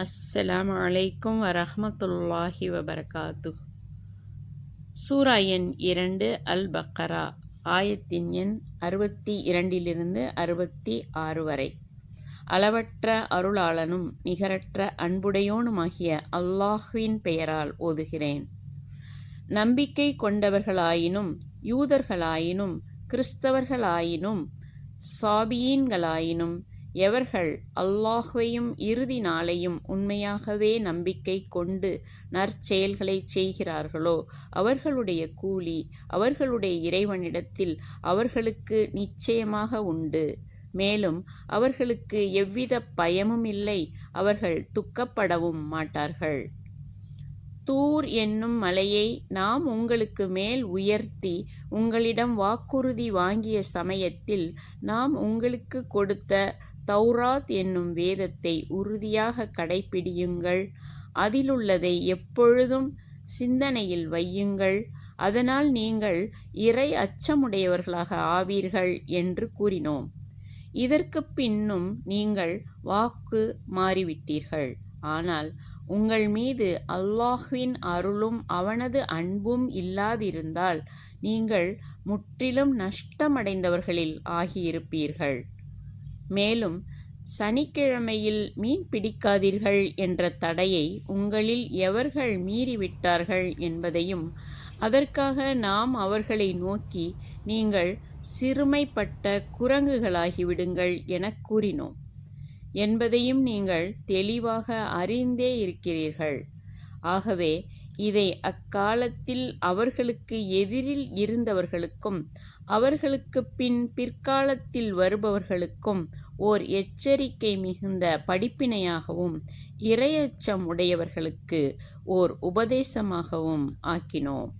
அஸ்ஸலாமு அலைக்கும் வரஹ்மத்துல்லாஹி வபரகாத்து. சூரா எண் 2 அல் பக்கரா, ஆயத்தின் எண் 62 66 வரை. அளவற்ற அருளாளனும் நிகரற்ற அன்புடையோனுமாகிய அல்லாஹ்வின் பெயரால் ஓதுகிறேன். நம்பிக்கை கொண்டவர்களாயினும் யூதர்களாயினும் கிறிஸ்தவர்களாயினும் சாபியீன்களாயினும் எவர்கள் அல்லாஹ்வையும் இறுதி நாளையும் உண்மையாகவே நம்பிக்கை கொண்டு நற்செயல்களைச் செய்கிறார்களோ அவர்களுடைய கூலி அவர்களுடைய இறைவனிடத்தில் அவர்களுக்கு நிச்சயமாக உண்டு. மேலும் அவர்களுக்கு எவ்வித பயமும் இல்லை, அவர்கள் துக்கப்படவும் மாட்டார்கள். தூர் என்னும் மலையை நாம் உங்களுக்கு மேல் உயர்த்தி உங்களிடம் வாக்குறுதி வாங்கிய சமயத்தில் நாம் உங்களுக்கு கொடுத்த தௌராத் என்னும் வேதத்தை உறுதியாக கடைப்பிடியுங்கள். அதிலுள்ளதை எப்பொழுதும் சிந்தனையில் வையுங்கள். அதனால் நீங்கள் இறை அச்சமுடையவர்களாக ஆவீர்கள் என்று கூறினோம். இதற்கு பின்னும் நீங்கள் வாக்கு மாறிவிட்டீர்கள். ஆனால் உங்கள் மீது அல்லாஹ்வின் அருளும் அவனது அன்பும் இல்லாதிருந்தால் நீங்கள் முற்றிலும் நஷ்டமடைந்தவர்களில் ஆகியிருப்பீர்கள். மேலும் சனிக்கிழமையில் மீன் பிடிக்காதீர்கள் என்ற தடையை உங்களில் எவர்கள் மீறிவிட்டார்கள் என்பதையும், அதற்காக நாம் அவர்களை நோக்கி நீங்கள் சிறுமைப்பட்ட குரங்குகளாகிவிடுங்கள் எனக் கூறினோம் என்பதையும் நீங்கள் தெளிவாக அறிந்தே இருக்கிறீர்கள். ஆகவே இதை அக்காலத்தில் அவர்களுக்கு எதிரில் இருந்தவர்களுக்கும் அவர்களுக்கு பிற்காலத்தில் வருபவர்களுக்கும் ஓர் எச்சரிக்கை மிகுந்த படிப்பினையாகவும் இறையச்சம் உடையவர்களுக்கு ஓர் உபதேசமாகவும் ஆக்கினோம்.